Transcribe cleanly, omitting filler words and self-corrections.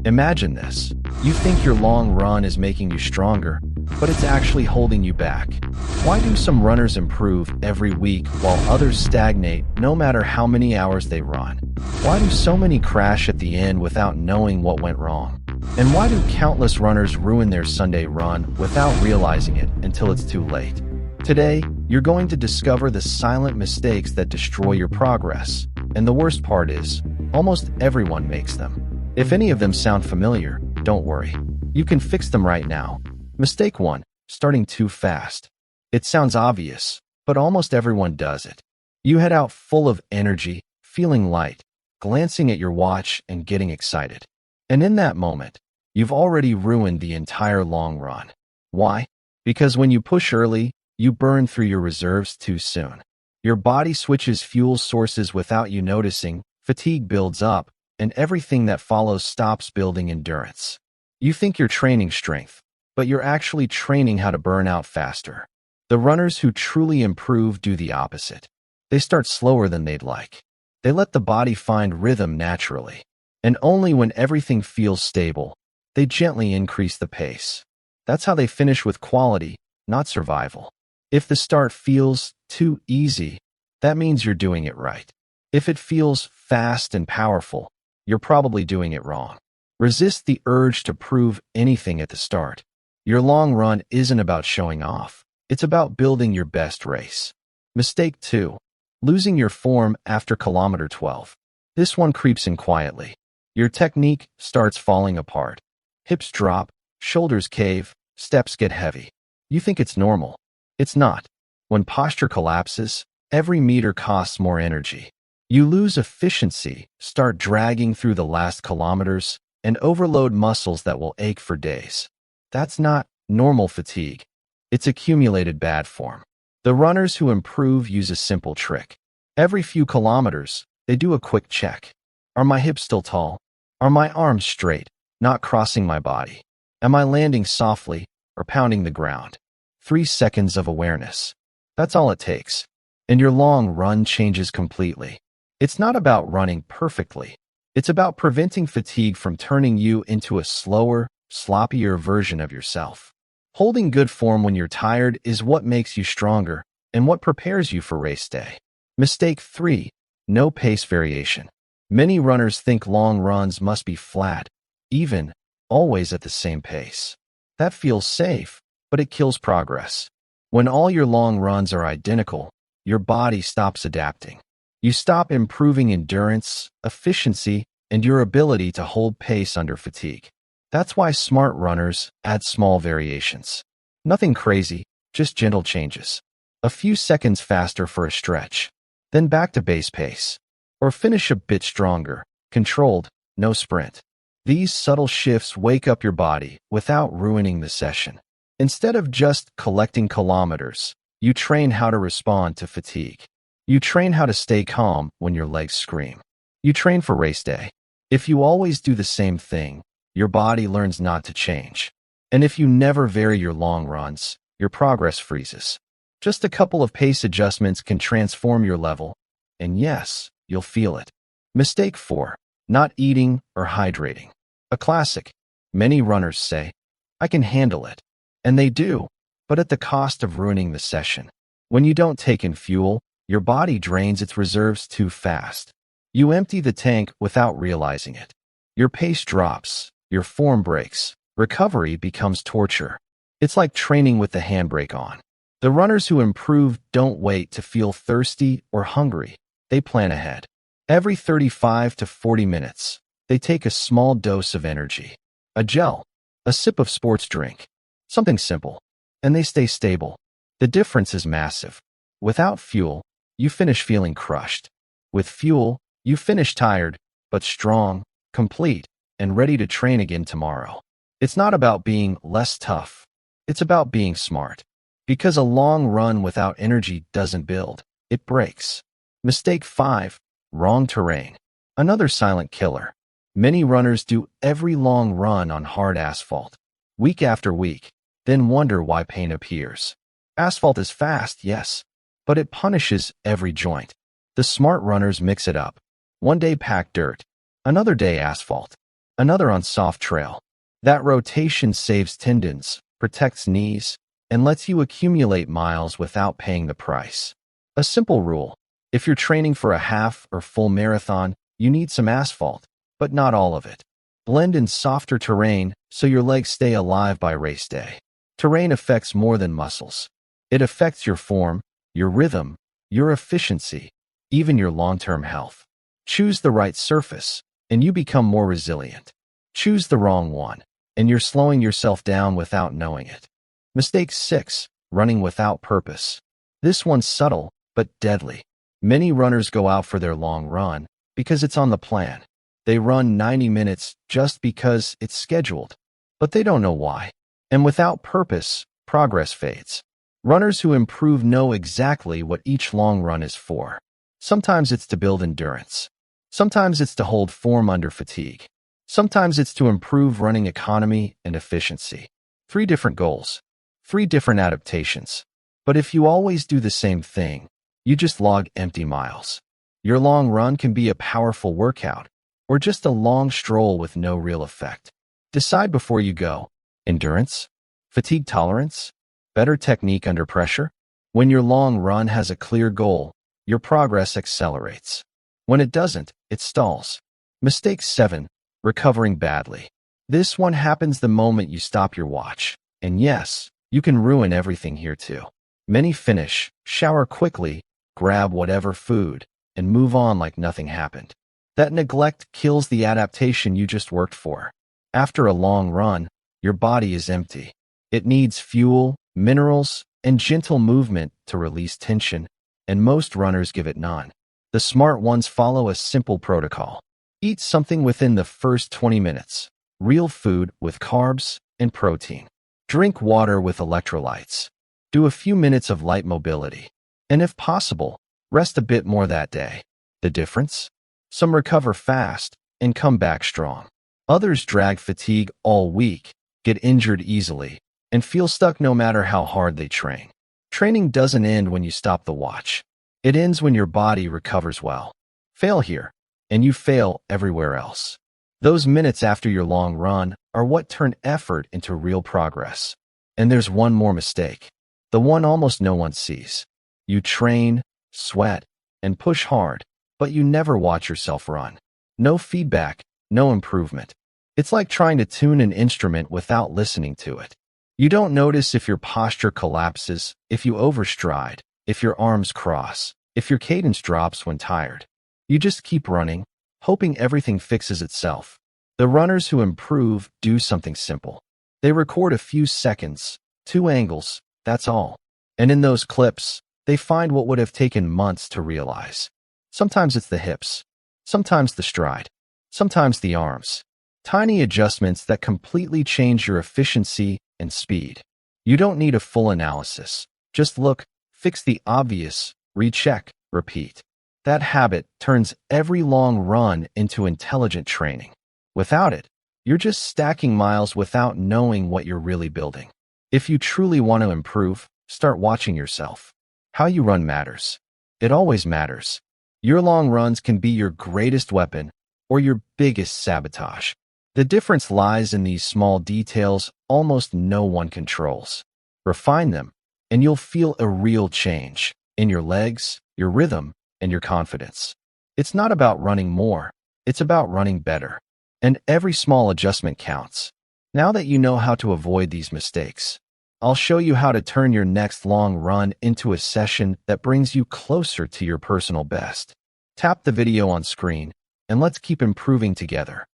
Imagine this. You think your long run is making you stronger, but it's actually holding you back. Why do some runners improve every week while others stagnate no matter how many hours they run? Why do so many crash at the end without knowing what went wrong? And why do countless runners ruin their Sunday run without realizing it until it's too late? Today, you're going to discover the silent mistakes that destroy your progress. And the worst part is, almost everyone makes them. If any of them sound familiar, don't worry. You can fix them right now. Mistake 1. Starting too fast. It sounds obvious, but almost everyone does it. You head out full of energy, feeling light, glancing at your watch and getting excited. And in that moment, you've already ruined the entire long run. Why? Because when you push early, you burn through your reserves too soon. Your body switches fuel sources without you noticing, fatigue builds up, and everything that follows stops building endurance. You think you're training strength, but you're actually training how to burn out faster. The runners who truly improve do the opposite. They start slower than they'd like. They let the body find rhythm naturally. And only when everything feels stable, they gently increase the pace. That's how they finish with quality, not survival. If the start feels too easy, that means you're doing it right. If it feels fast and powerful, you're probably doing it wrong. Resist the urge to prove anything at the start. Your long run isn't about showing off. It's about building your best race. Mistake 2. Losing your form after kilometer 12. This one creeps in quietly. Your technique starts falling apart. Hips drop, shoulders cave, steps get heavy. You think it's normal. It's not. When posture collapses, every meter costs more energy. You lose efficiency, start dragging through the last kilometers, and overload muscles that will ache for days. That's not normal fatigue. It's accumulated bad form. The runners who improve use a simple trick. Every few kilometers, they do a quick check. Are my hips still tall? Are my arms straight, not crossing my body? Am I landing softly or pounding the ground? 3 seconds of awareness. That's all it takes. And your long run changes completely. It's not about running perfectly. It's about preventing fatigue from turning you into a slower, sloppier version of yourself. Holding good form when you're tired is what makes you stronger and what prepares you for race day. Mistake 3. No pace variation. Many runners think long runs must be flat, even, always at the same pace. That feels safe, but it kills progress. When all your long runs are identical, your body stops adapting. You stop improving endurance, efficiency, and your ability to hold pace under fatigue. That's why smart runners add small variations. Nothing crazy, just gentle changes. A few seconds faster for a stretch, then back to base pace. Or finish a bit stronger, controlled, no sprint. These subtle shifts wake up your body without ruining the session. Instead of just collecting kilometers, you train how to respond to fatigue. You train how to stay calm when your legs scream. You train for race day. If you always do the same thing, your body learns not to change. And if you never vary your long runs, your progress freezes. Just a couple of pace adjustments can transform your level. And yes, you'll feel it. Mistake 4. Not eating or hydrating. A classic. Many runners say, I can handle it. And they do, but at the cost of ruining the session. When you don't take in fuel, your body drains its reserves too fast. You empty the tank without realizing it. Your pace drops, your form breaks, recovery becomes torture. It's like training with the handbrake on. The runners who improve don't wait to feel thirsty or hungry. They plan ahead. Every 35 to 40 minutes, they take a small dose of energy. A gel, a sip of sports drink, something simple, and they stay stable. The difference is massive. Without fuel, you finish feeling crushed. With fuel, you finish tired, but strong, complete, and ready to train again tomorrow. It's not about being less tough. It's about being smart. Because a long run without energy doesn't build, it breaks. Mistake 5. Wrong terrain. Another silent killer. Many runners do every long run on hard asphalt, week after week, then wonder why pain appears. Asphalt is fast, yes, but it punishes every joint. The smart runners mix it up. One day pack dirt, another day asphalt, another on soft trail. That rotation saves tendons, protects knees, and lets you accumulate miles without paying the price. A simple rule: if you're training for a half or full marathon, you need some asphalt, but not all of it. Blend in softer terrain so your legs stay alive by race day. Terrain affects more than muscles. It affects your form, your rhythm, your efficiency, even your long-term health. Choose the right surface, and you become more resilient. Choose the wrong one, and you're slowing yourself down without knowing it. Mistake 6. Running without purpose. This one's subtle, but deadly. Many runners go out for their long run because it's on the plan. They run 90 minutes just because it's scheduled, but they don't know why. And without purpose, progress fades. Runners who improve know exactly what each long run is for. Sometimes it's to build endurance. Sometimes it's to hold form under fatigue. Sometimes it's to improve running economy and efficiency. 3 different goals, 3 different adaptations. But if you always do the same thing, you just log empty miles. Your long run can be a powerful workout, or just a long stroll with no real effect. Decide before you go. Endurance? Fatigue tolerance? Better technique under pressure? When your long run has a clear goal, your progress accelerates. When it doesn't, it stalls. Mistake 7. Recovering badly. This one happens the moment you stop your watch. And yes, you can ruin everything here too. Many finish, shower quickly, grab whatever food, and move on like nothing happened. That neglect kills the adaptation you just worked for. After a long run, your body is empty. It needs fuel, minerals, and gentle movement to release tension, and most runners give it none. The smart ones follow a simple protocol. Eat something within the first 20 minutes. Real food with carbs and protein. Drink water with electrolytes. Do a few minutes of light mobility. And if possible, rest a bit more that day. The difference? Some recover fast and come back strong. Others drag fatigue all week, get injured easily, and feel stuck no matter how hard they train. Training doesn't end when you stop the watch. It ends when your body recovers well. Fail here, and you fail everywhere else. Those minutes after your long run are what turn effort into real progress. And there's one more mistake, the one almost no one sees. You train, sweat, and push hard, but you never watch yourself run. No feedback, no improvement. It's like trying to tune an instrument without listening to it. You don't notice if your posture collapses, if you overstride, if your arms cross, if your cadence drops when tired. You just keep running, hoping everything fixes itself. The runners who improve do something simple. They record a few seconds, 2 angles, that's all. And in those clips, they find what would have taken months to realize. Sometimes it's the hips, sometimes the stride, sometimes the arms. Tiny adjustments that completely change your efficiency and speed. You don't need a full analysis. Just look, fix the obvious, recheck, repeat. That habit turns every long run into intelligent training. Without it, you're just stacking miles without knowing what you're really building. If you truly want to improve, start watching yourself. How you run matters. It always matters. Your long runs can be your greatest weapon or your biggest sabotage. The difference lies in these small details almost no one controls. Refine them, and you'll feel a real change in your legs, your rhythm, and your confidence. It's not about running more, it's about running better. And every small adjustment counts. Now that you know how to avoid these mistakes, I'll show you how to turn your next long run into a session that brings you closer to your personal best. Tap the video on screen, and let's keep improving together.